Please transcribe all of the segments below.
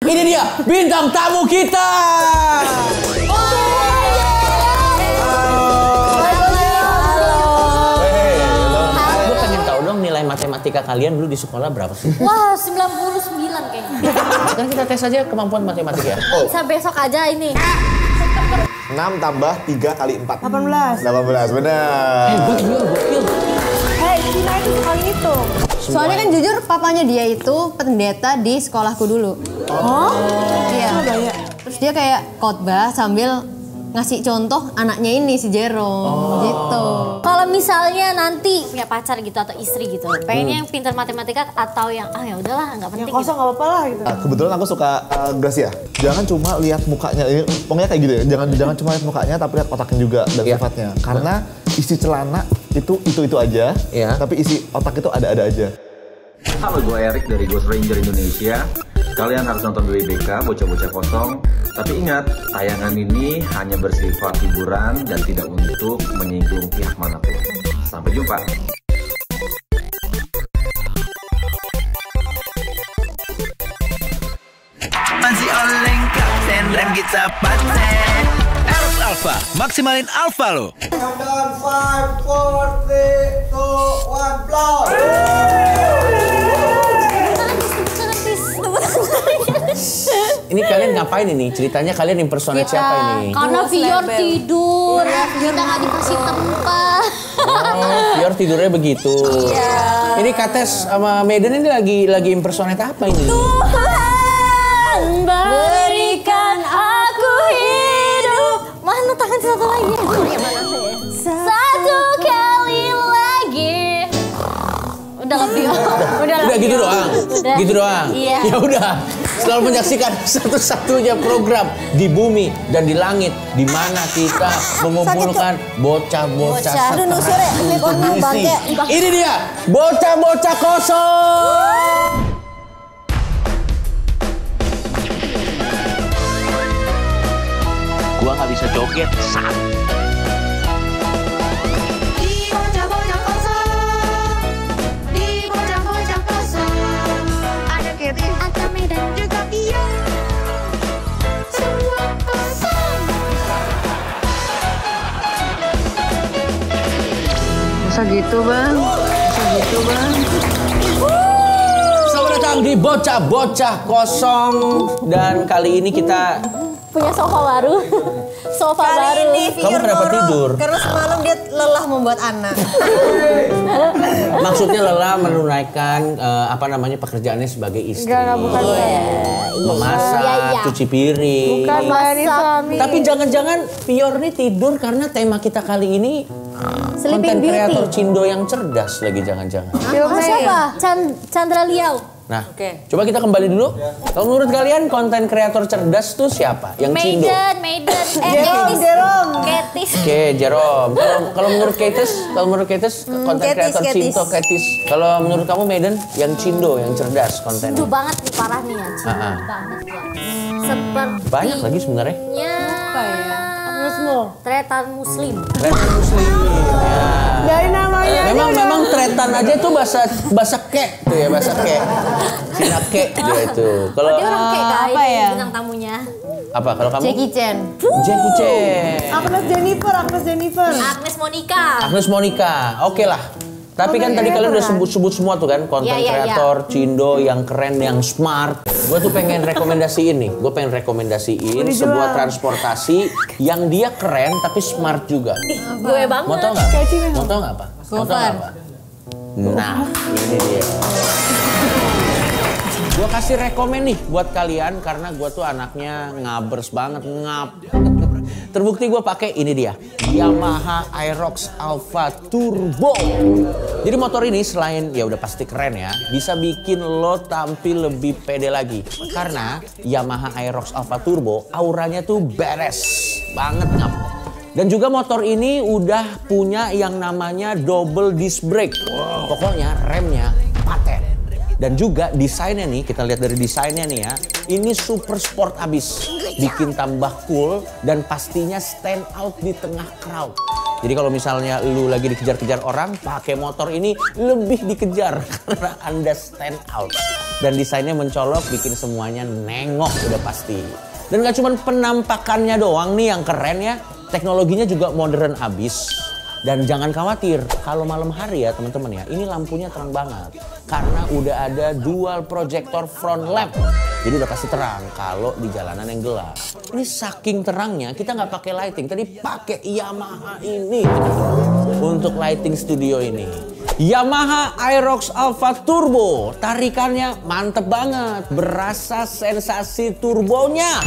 Ini dia bintang tamu kita. Gue pengen tahu dong nilai matematika kalian dulu di sekolah berapa sih? Wah, 99 kayaknya. Kan kita tes aja kemampuan matematika. Bisa besok aja ini. 6 tambah 3 kali 4. 18. 18, benar. Gokil. Hei, Cina itu sekali itu. Soalnya kan jujur papanya dia itu pendeta di sekolahku dulu. Oh? Iya. Surabaya. Terus dia kayak khotbah sambil ngasih contoh anaknya ini si Jerome gitu. Kalau misalnya nanti punya pacar gitu atau istri gitu, pengennya yang pintar matematika atau yang ya udahlah nggak penting. Yang kosong nggak apa-apa lah gitu. Kebetulan aku suka Gracia. Jangan cuma lihat mukanya, pokoknya kayak gitu ya. Jangan cuma lihat mukanya, tapi lihat otaknya juga dan sifatnya. Karena isi celana itu aja, tapi isi otak itu ada-ada aja. Halo, gue Erik dari Ghost Ranger Indonesia. Kalian harus nonton WBK, Bocah-Bocah Kosong. Tapi ingat, tayangan ini hanya bersifat hiburan dan tidak untuk menyinggung pihak manapun. Sampai jumpa. Masih oleng kapten, rem kita paten. Aerox Alpha, maksimalin alpha lo. Countdown 5, 4, 3, 2, 1, blow. Ini kalian ngapain ini? Ceritanya kalian impersonate siapa ini? Karena Fior tidur, kita nggak dikasih tempat. Oh, Fior tidurnya begitu. Ini Kates sama Maiden ini lagi impersonate apa ini? Tuhan berikan aku hidup. Mana tangan satu lagi? Satu kali lagi. Udah lebih. Udah gitu doang. Udah. Gitu doang. Iya. Ya udah. Selalu menyaksikan satu-satunya program di bumi dan di langit di mana kita mengumpulkan bocah-bocah berisi. Ini dia, bocah-bocah kosong. Gua nggak bisa joget, Masa gitu bang? Selamat datang di bocah-bocah kosong dan kali ini kita punya sofa baru. Sofa baru. Kamu kenapa tidur? Karena semalam dia lelah membuat anak. Maksudnya lelah menunaikan pekerjaannya sebagai istri. Enggak, bukan. Memasak, cuci piring. Bukan melayani suami. Tapi jangan-jangan Pior ini tidur karena tema kita kali ini konten kreator Cindo yang cerdas lagi jangan-jangan. Siapa? Chandra Liao. Nah, coba kita kembali dulu. Kalau menurut kalian konten kreator cerdas tuh siapa? Yang Cindo? Maiden. Jerome. Ketis. Oke, Jerome. Kalau menurut Ketis, konten kreator Cindo Ketis. Kalau menurut kamu Maiden, yang Cindo, yang cerdas kontennya. Cindo banget nih, parah nih ya. Cindo banget ya. Seperti banyak lagi sebenarnya. Apa ya? Tretan Muslim. Tretan Muslim. Ya. Dari namanya. Memang tretan aja tuh bahasa kek tuh ya, bahasa kek. Cina kek dia itu. Kalau dia orang kek kan? Apa ya? Bintang tamunya. Apa kalau kamu? Jackie Chan. Jackie Chan. Agnes Jennifer. Agnes Monica. Oke lah. Tapi kan tadi kalian udah sebut semua tuh kan konten kreator Cindo yang keren, yang smart. Gue tuh pengen rekomendasiin nih. Gue pengen rekomendasiin sebuah transportasi yang dia keren tapi smart juga. Gue banget. Mau tau nggak? Mau tau nggak apa? Nah, ini dia. Gue kasih rekomen nih buat kalian karena gue tuh anaknya ngabers banget, Terbukti gue pakai ini dia, Yamaha Aerox Alpha Turbo. Jadi motor ini selain ya udah pasti keren ya, bisa bikin lo tampil lebih pede lagi. Karena Yamaha Aerox Alpha Turbo auranya tuh beres banget ngap. Dan juga motor ini udah punya yang namanya double disc brake. Pokoknya remnya paten. Dan juga desainnya nih, kita lihat dari desainnya nih ya. Ini super sport abis. Bikin tambah cool dan pastinya stand out di tengah crowd. Jadi kalau misalnya lu lagi dikejar-kejar orang, pakai motor ini lebih dikejar karena Anda stand out. Dan desainnya mencolok, bikin semuanya nengok udah pasti. Dan gak cuma penampakannya doang nih yang keren ya, teknologinya juga modern abis. Dan jangan khawatir, kalau malam hari ya teman-teman ya, ini lampunya terang banget. Karena udah ada dual projector front lamp. Jadi udah pasti terang kalau di jalanan yang gelap. Ini saking terangnya, kita nggak pakai lighting. Tadi pakai Yamaha ini untuk lighting studio ini. Yamaha Aerox Alpha Turbo. Tarikannya mantep banget. Berasa sensasi turbonya.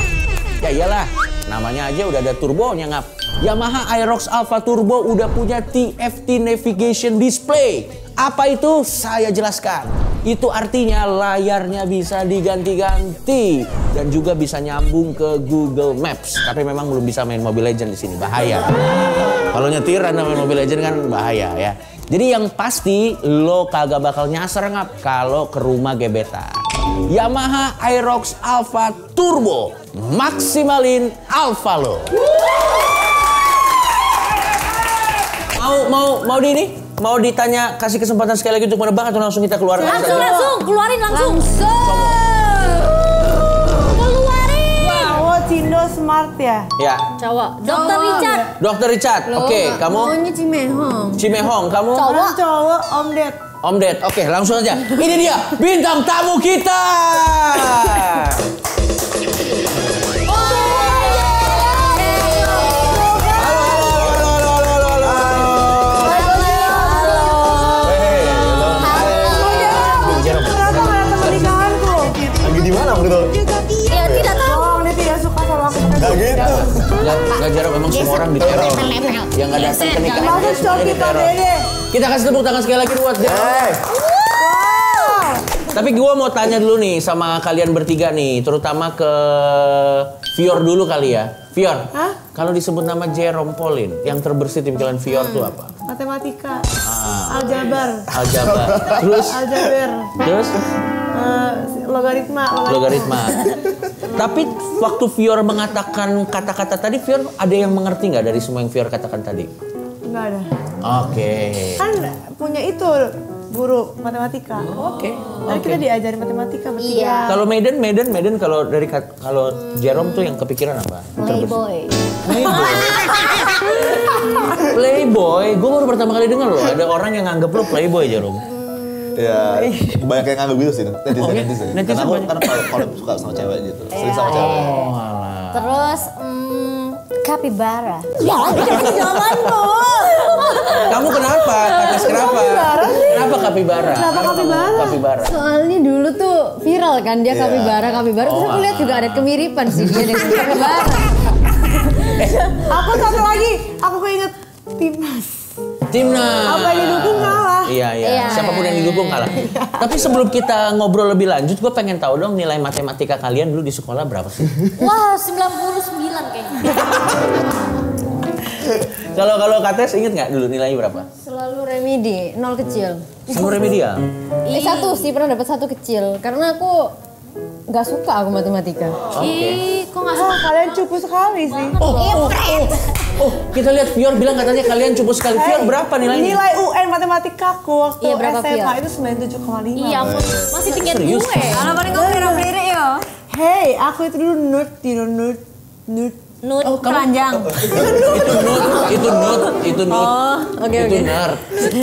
Ya iyalah, namanya aja udah ada turbonya ngap. Yamaha Aerox Alpha Turbo udah punya TFT Navigation Display. Apa itu? Saya jelaskan. Itu artinya layarnya bisa diganti-ganti dan juga bisa nyambung ke Google Maps. Tapi memang belum bisa main Mobile Legends di sini, bahaya. Kalau nyetir Anda main Mobile Legends kan bahaya ya. Jadi yang pasti lo kagak bakal nyasar ngap kalau ke rumah gebetan. Yamaha Aerox Alpha Turbo, maksimalin alpha lo. Mau di ini? Mau ditanya, kasih kesempatan sekali lagi untuk menebak atau langsung kita keluar? Langsung, keluarin langsung. Keluarin. Cowok Cindo Smart ya? Ya. Cowok. Dr. Richard. Dr. Richard, oke. Kamu? Maunya Cimehong. Cimehong, kamu? Cowok Om Ded. Om Ded, oke langsung aja. Ini dia bintang tamu kita. Lagi di mana gitu? Ya tidak tahu. Oh, dia tidak suka kalau aku pakai Gak gitu. Gak jarang memang semua orang diteror. Yang gak datang ke nikahan dia semuanya diteror. Kita kasih tepuk tangan sekali lagi buat dia. Tapi gue mau tanya dulu nih sama kalian bertiga nih, terutama ke Fior dulu kali ya. Fior, kalau disebut nama Jerome Pauline, yang terbersit di pikiran Fior itu apa? Matematika. Aljabar. Terus? Aljabar. Terus? Logaritma. Tapi waktu Fior mengatakan kata-kata tadi, Fior ada yang mengerti nggak dari semua yang Fior katakan tadi? Enggak ada. Oke. Kan punya itu guru matematika. Oke. Jadi kita diajarin matematika bertiga. Iya. Kalau Maiden kalau dari kalau Jerome tuh yang kepikiran apa? Playboy. Playboy, gue baru pertama kali dengar loh. Ada orang yang nganggep lo Playboy, Jerome. Ya, banyak yang nganggap gitu sih. Netizen. Netizen Karena kalau suka sama cewek gitu. Sering sama cewek. Oh, alah. Terus kapibara. Kamu kenapa? Kates kenapa? Kenapa kapibara? Kapibara? Soalnya dulu tuh viral kan dia kapibara. Terus aku lihat juga ada kemiripan sih dia dengan kapibara. Aku satu lagi, aku keinget Timnas. Apa yang didukung kalah. Iya. Siapapun yang didukung kalah. Tapi sebelum kita ngobrol lebih lanjut, gue pengen tahu dong nilai matematika kalian dulu di sekolah berapa sih? Wah, 99 kayaknya. Kalau Kates inget nggak dulu nilainya berapa? Selalu remedi, 0 kecil. Selalu remedial? Satu sih, pernah dapat 1 kecil. Karena aku nggak suka aku matematika. Ih, kok nggak suka? Kalian cupu sekali sih. Oh, kita lihat Fior bilang katanya kalian cukup sekali. Fior berapa nilainya? Nilai UN matematikaku waktu berapa, SMA Fior? itu 97,5. Iya ampun, masih tinggi Serius? gue. Kalau paling kamu kira-kira ya. Hey, aku itu dulu nerd. Nut Keranjang. Itu nerd. Oke. Itu nerd.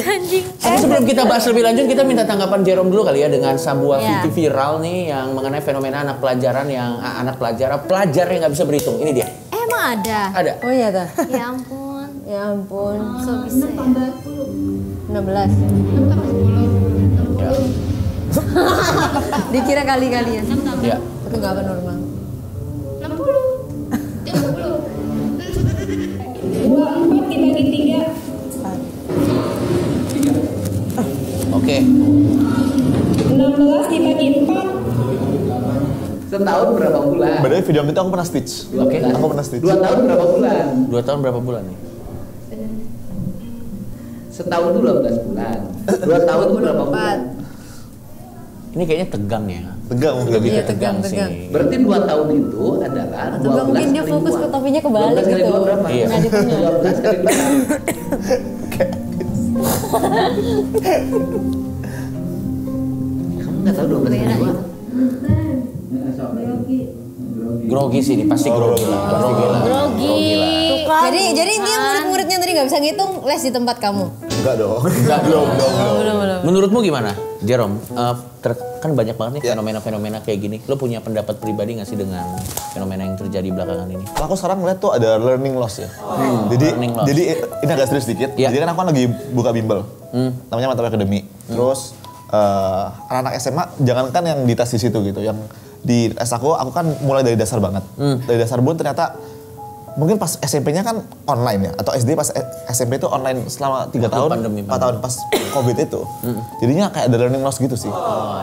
Anjing. Tapi sebelum kita bahas lebih lanjut, kita minta tanggapan Jerome dulu kali ya dengan sebuah video viral nih yang mengenai fenomena anak pelajar yang nggak bisa berhitung. Ini dia. Emang ada? Ada. Oh iya dah. Ya ampun. Ya ampun. Kok bisa ya? 16. Dikira kali-kalian. Ya. Tapi nggak apa normal. Oke. 16 dibagi 4. Setahun berapa bulan? Padahal video itu aku pernah stitch. Oke. Aku pernah stitch. 2 tahun berapa bulan? 2 tahun berapa bulan nih? Setahun itu 12 bulan. 2 tahun itu berapa bulan? Ini kayaknya tegang ya. Tegang mungkin. Lebih Iya, ke tegang sih. tegang. Berarti 2 tahun itu adalah 12 Atau nggak mungkin dia kali fokus 2. ke topinya kebalik 12 kali gitu. 2 berapa? Iya. Ngeditnya. 12 kali 2. Nggak tahu 12 ribu. Grogi sih, pasti grogi lah. Grogi. Jadi intinya murid-muridnya tadi nggak bisa ngitung les di tempat kamu? Enggak dong. Belum. Menurutmu gimana, Jerome? Kan banyak banget nih fenomena-fenomena kayak gini. Lo punya pendapat pribadi nggak sih dengan fenomena yang terjadi belakangan ini? Aku sekarang ngeliat tuh ada learning loss ya. Jadi ini agak serius dikit. Jadi kan aku kan lagi buka bimbel. Namanya Mantap Academy. Terus anak-anak SMA jangankan yang di tes di situ gitu, yang di tes aku kan mulai dari dasar banget. Dari dasar pun ternyata mungkin pas SMP-nya kan online ya, atau SD pas SMP itu online selama 3 tahun, 4 tahun pas COVID itu. Jadinya kayak ada learning loss gitu sih.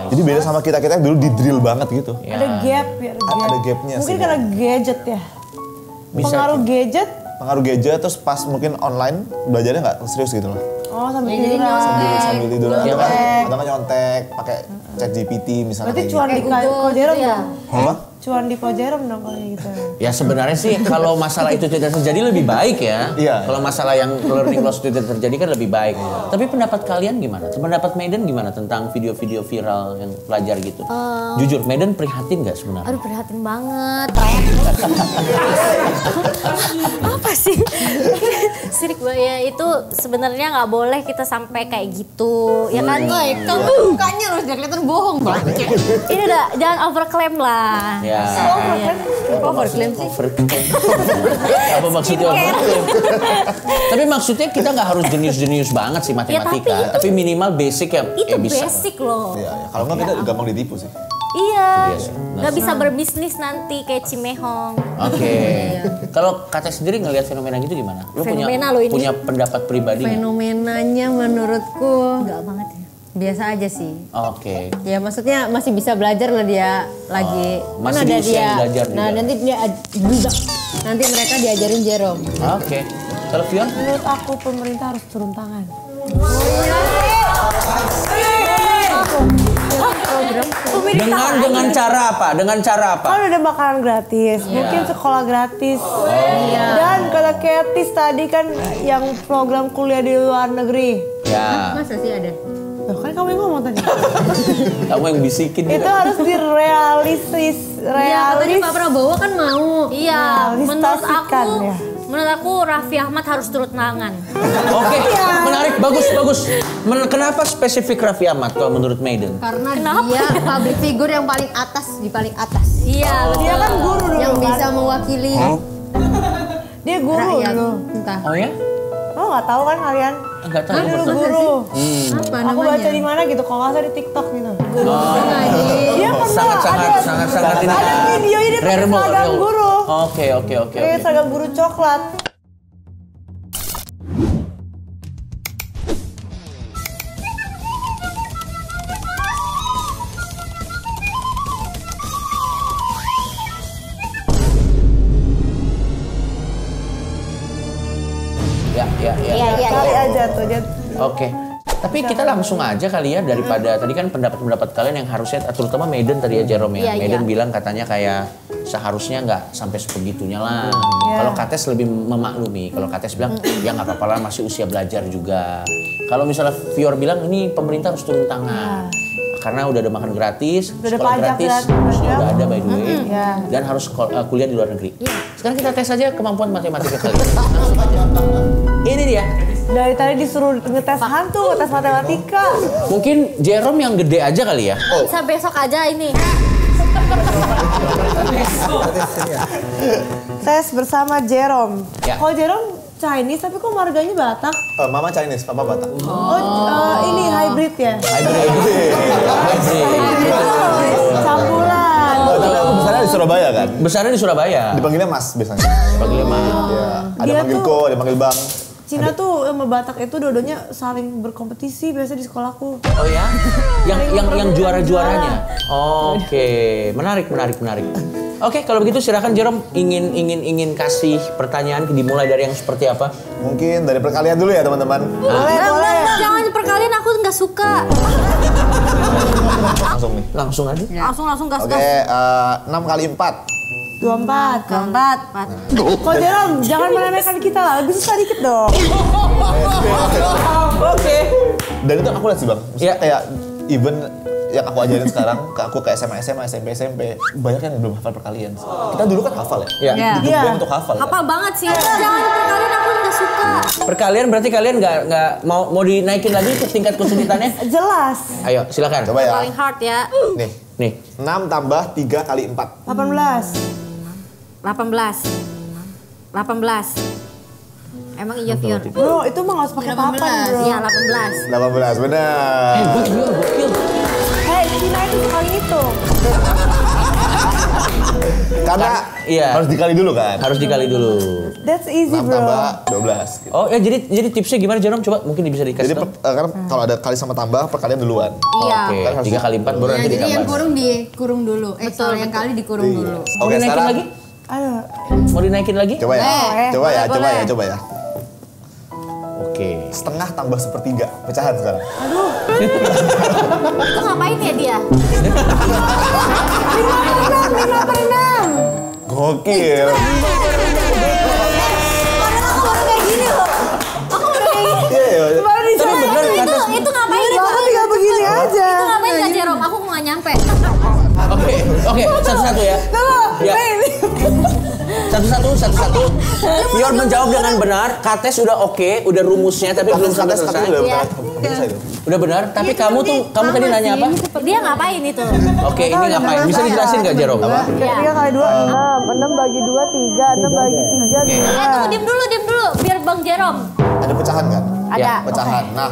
Jadi beda sama kita-kita yang dulu di drill banget gitu. Ada gap ya, Ada gapnya mungkin sih. karena gadget ya. Pengaruh gadget terus pas mungkin online belajarnya nggak serius gitu loh. Oh, sambil jadi tiduran. Sambil tiduran atau nggak nyontek pakai ChatGPT misalnya. Berarti kayak cuan di Kojerom dong? Apa? Cuan di Kojerom dong kalau gitu. Ya sebenarnya sih kalau masalah itu tidak terjadi lebih baik ya. Iya. Kalau masalah yang learning loss itu tidak terjadi kan lebih baik. Tapi pendapat kalian gimana? Pendapat Maiden gimana tentang video-video viral yang pelajar gitu? Jujur, Maiden prihatin nggak sebenarnya? Aduh prihatin banget. Apa sih? Sirik ya itu sebenarnya nggak boleh kita sampai kayak gitu, ya kan? Kamu mukanya loh udah kelihatan bohong banget. Ini udah jangan overclaim lah. Ya. Overclaim sih. Apa maksudnya overclaim? Tapi maksudnya kita nggak harus jenius-jenius banget sih matematika, Ya, tapi minimal basic ya, Itu ya bisa. basic loh. Iya, kalau nggak kita gampang ditipu sih. Iya, nggak bisa berbisnis nanti kayak Cimehong. Oke. Kalau Kate sendiri ngelihat fenomena gitu gimana? Lu Fenomena lo ini. punya pendapat pribadi nggak? Fenomenanya menurutku Enggak banget ya. biasa aja sih. Oke. Ya maksudnya masih bisa belajar lah dia lagi. Masih di usia yang belajar juga. Nah nanti mereka diajarin Jerome. Oke. Kalau Fion? Menurut aku pemerintah harus turun tangan. Dengan cara apa? Dengan cara apa? Kan udah makanan gratis, mungkin sekolah gratis. Dan kata Ketis tadi kan yang program kuliah di luar negeri. Ya. Masa sih ada? Loh, kan kamu yang ngomong tadi. Kamu yang bisikin. Itu harus direalistis. Tadi Pak Prabowo kan mau. Iya, Realisasikan, ya. menurut aku Raffi Ahmad harus turut tangan. Oke, menarik, bagus. Kenapa spesifik Raffi Ahmad kalau menurut Maiden? Karena dia public figure yang paling atas, di paling atas. Iya, Dia kan guru dulu. Yang kan? bisa mewakili Dia guru rakyat. dulu. Entah. Oh ya? Oh nggak tahu kan kalian? Enggak tahu. Dia dulu Masa guru. sih? Aku Apa namanya? baca di mana gitu, kalau nggak salah di TikTok gitu. Ngaji. Dia pernah Sangat ini. ada videonya dia pakai Rare seragam real. guru. Oke. Pakai seragam guru coklat. Iya. Kali aja tuh dia. Oke. Tapi kita langsung aja kali ya daripada tadi kan pendapat-pendapat kalian yang harusnya terutama Maiden tadi ya Jerome ya. Iya, Maiden iya. bilang katanya kayak seharusnya nggak sampai sebegitunya lah. Kalau Kates lebih memaklumi. Kalau Kates bilang ya nggak apa-apa lah masih usia belajar juga. Kalau misalnya Fior bilang ini pemerintah harus turun tangan. Karena udah ada makan gratis, Udah ada sekolah pajak gratis, gratis. udah ada by the way, Iya. dan harus kuliah di luar negeri. Sekarang kita tes aja kemampuan matematika kalian. Langsung aja. Ini dia. Dari tadi disuruh ngetes hantu, ngetes matematika. Mungkin Jerome yang gede aja kali ya. Bisa besok aja ini. Tes bersama Jerome. Ya. Kalau Jerome Chinese tapi kok marganya Batak? Mama Chinese, papa Batak. Ini hybrid ya? Hybrid. Campuran. Tapi aku besarnya di Surabaya kan? Besarnya di Surabaya. Dipanggilnya Mas biasanya. Dipanggilnya Mas. Iya. Ada Dia manggil tuh- Ko, ada manggil Bang. Cina tuh sama Batak itu dua-duanya saling berkompetisi biasa di sekolahku. Oh ya? Yang juara-juaranya. Oke, menarik. Oke, kalau begitu silakan Jerome ingin kasih pertanyaan dimulai dari yang seperti apa? Mungkin dari perkalian dulu ya teman-teman. Boleh. Jangan perkalian aku nggak suka. Langsung nih. Langsung aja. Langsung gas. Oke, 6 kali 4. 24. 4. Kalau Jerome jangan meremehkan kita lah, lebih susah dikit dong. Oke. Dan itu aku lihat sih Bang. Maksudnya Iya. kayak even yang aku ajarin sekarang ke aku ke SMA, SMP, banyak yang belum hafal perkalian. Kita dulu kan hafal ya. Iya. Di grup untuk hafal. Hafal banget sih. Jangan perkalian, aku nggak suka. Perkalian berarti kalian nggak mau dinaikin lagi ke tingkat kesulitannya? Jelas. Ayo silakan. Coba ya. Paling hard ya. Nih. 6 tambah 3 kali 4. 18. 18. Emang iya Fior? Bro, itu mah nggak usah pakai papan bro. Iya 18. 18, benar. Gokil. Hei, Cina itu sekali itu. Karena harus dikali dulu kan? Harus dikali dulu. That's easy 6 bro. tambah 12. Gitu. Oh ya jadi tipsnya gimana Jerome? Coba mungkin bisa dikasih Jadi kan kalau ada kali sama tambah, perkalian duluan. Iya. Oke, 3 kali 4 baru nanti Jadi yang ditambah. kurung dikurung dulu. Betul, yang kali dikurung dulu. Mau Oke, dinaikin sekarang lagi? Aduh. Mau dinaikin lgi? Coba ya. Coba ya. Oke. Setengah tambah sepertiga, pecahan sekarang. Itu ngapain ya dia? 5/6. Gokil. Itu ngapain? Aku tinggal begini aja. Itu ngapain Kak Jerome? Aku nggak nyampe. Oke, satu-satu ya. Ya. Satu-satu. Fior menjawab dengan benar. Kates udah oke, udah rumusnya tapi belum sampai selesai. Udah benar, tapi kamu tadi nanya apa? Dia ngapain itu? Oke, ini ngapain? Bisa dijelasin nggak Jerome? 3 kali 2, 6. 6 bagi 2, 3. 6 bagi 3, 2. Diam dulu. Biar Bang Jerome. Ada pecahan kan? Ada. Pecahan. Nah,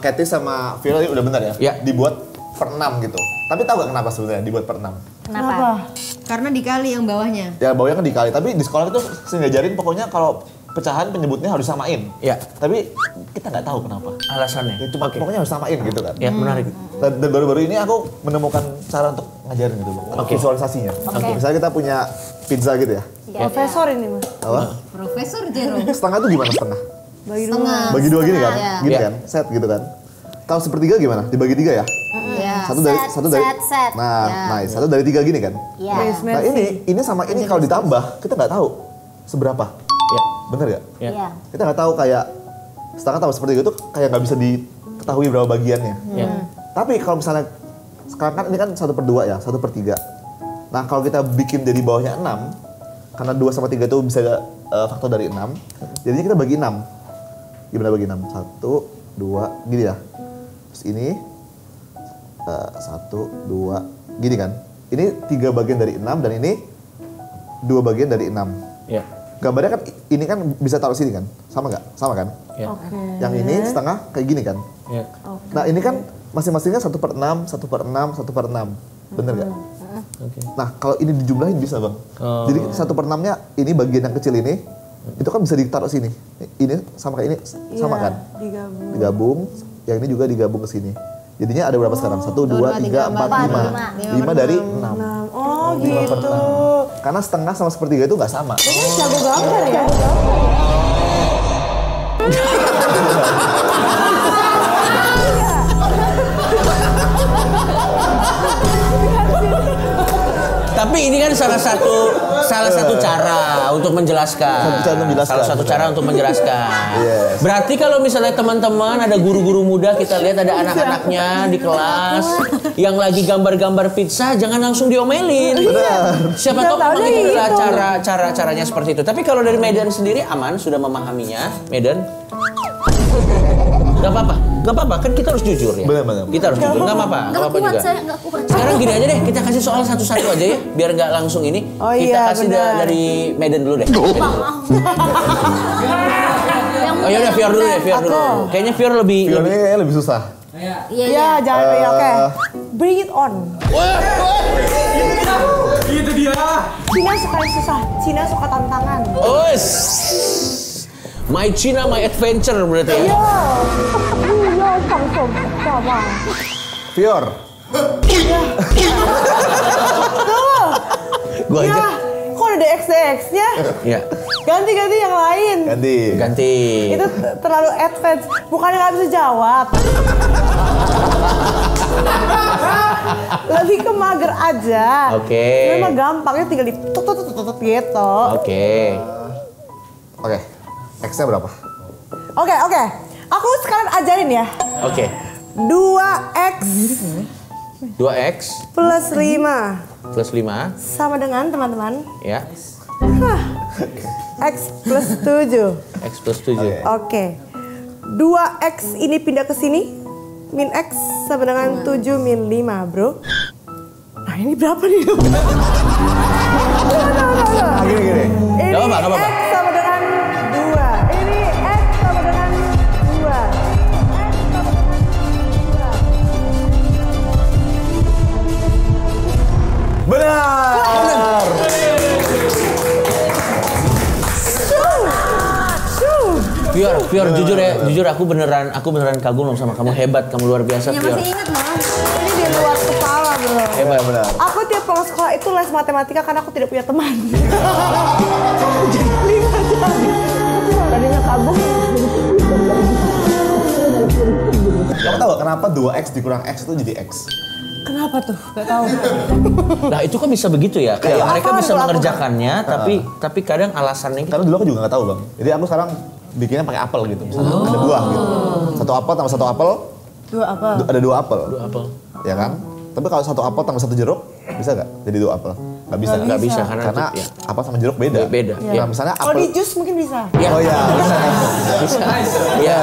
Katy sama Fior udah benar ya? Ya. Dibuat per 6 gitu. Tapi tahu gak kenapa sebenarnya dibuat per 6? Kenapa? Karena dikali yang bawahnya. Ya bawahnya kan dikali, tapi di sekolah itu sering ngajarin pokoknya kalau pecahan penyebutnya harus samain. Ya. Tapi kita nggak tahu kenapa. Alasannya? Ya, cuma pokoknya harus samain gitu kan. Ya, menarik. Dan baru-baru ini aku menemukan cara untuk ngajarin gitu loh. Visualisasinya. Misalnya kita punya pizza gitu ya. Profesor ini mah. Apa? Profesor Jerome. Setengah itu gimana setengah? Bagi 2. Bagi 2 gini kan? Ya. Gini Ya. kan? Set gitu kan. Kalau sepertiga gimana? Dibagi 3 ya? Iya. Satu dari Set. Nah, nice. 1 dari 3 gini kan? Iya. Nah ini sama ini kalau ditambah kita nggak tahu seberapa. Ya. Bener gak? Iya. Kita nggak tahu kayak setengah tambah sepertiga itu kayak nggak bisa diketahui berapa bagiannya. Tapi kalau misalnya sekarang kan ini kan 1/2 ya, 1/3. Nah kalau kita bikin dari bawahnya 6, karena 2 sama 3 itu bisa faktor dari 6, jadinya kita bagi 6. Gimana bagi 6? 1, 2, gini ya. Terus ini 1, 2, gini kan. Ini 3 bagian dari 6 dan ini 2 bagian dari 6. Ya. Gambarnya kan ini kan bisa taruh sini kan? Sama nggak? Sama kan? Ya. Yang ini setengah kayak gini kan? Ya. Nah ini kan masing-masingnya 1/6, 1/6, 1/6. Bener nggak? Oke. Nah kalau ini dijumlahin bisa bang. Jadi 1/6-nya ini bagian yang kecil ini, itu kan bisa ditaruh sini. Ini sama kayak ini, sama kan? Digabung. Yang ini juga digabung ke sini. Jadinya ada berapa sekarang? 1, 2, 3, 4, 5. 5 dari 6. Oh gitu. Karena setengah sama sepertiga itu nggak sama. Ini jago gambar ya? Tapi ini kan salah satu cara untuk menjelaskan. Salah satu cara untuk menjelaskan. Yes. Berarti kalau misalnya teman-teman ada guru-guru muda, kita lihat ada anak-anaknya di kelas yang lagi gambar-gambar pizza, jangan langsung diomelin. Siapa tahu memang itu adalah caranya seperti itu. Tapi kalau dari Medan sendiri aman, sudah memahaminya, Medan. Gak apa-apa, kan kita harus jujur ya. Benar. Kita harus jujur, gak apa-apa juga. Saya nggak kuat. Sekarang gini aja deh, kita kasih soal satu-satu aja ya, biar nggak langsung ini. Oh kita iya, kasih benar. dari Medan dulu deh. Oh ya udah, Fior dulu deh, Fior dulu. Kayaknya Fior lebih. Fior ini kayaknya lebih susah. Iya, jangan ya, oke. Bring it on. Itu dia. Cina suka yang susah, Cina suka tantangan. My China, my adventure berarti ya. Fior. Gua aja. Kok ada DX-nya? Iya. Ganti yang lain. Ganti. Itu terlalu advance. Bukannya nggak bisa jawab. Lebih ke mager aja. Oke. Memang gampangnya tinggal ditutut gitu. Oke. X-nya berapa? Oke. Aku sekarang ajarin ya. Oke. 2X 2X plus 5 plus 5 sama dengan teman-teman. ya. X plus 7. X plus 7. Oke. 2X ini pindah ke sini. Min X sama dengan 7 min 5, bro. Nah ini berapa nih? Gini. Ini Gak apa-apa. X sama dengan 2. Ini X sama dengan 2. Benar. Pior, jujur aku beneran kagum sama kamu, hebat, kamu luar biasa, Ya Pior. masih ingat loh. Ini di luar kepala, bro. Hebat, benar. Aku tiap pulang sekolah itu les matematika karena aku tidak punya teman. Tadinya kabur. Kamu tahu kenapa 2X dikurang X itu jadi X? Kenapa tuh? Gak tahu. Nah itu kan bisa begitu ya, kayak Iya. mereka Apa bisa tuh, apa? mengerjakannya, tapi kadang alasannya Karena dulu aku juga nggak tahu bang. Jadi aku sekarang bikinnya pakai apel gitu. Misalnya ada buah gitu. Satu apel tambah satu apel. Dua apa? Ada 2 apel. 2 apel. Ya kan? Tapi kalau 1 apel tambah 1 jeruk bisa nggak? Jadi 2 apel? Nggak bisa. Nggak bisa karena Karena ya. apel sama jeruk beda. Beda. Ya. Ya. Misalnya Kalau apel. di jus mungkin bisa. Ya. Oh ya, bisa. Bisa. Ya.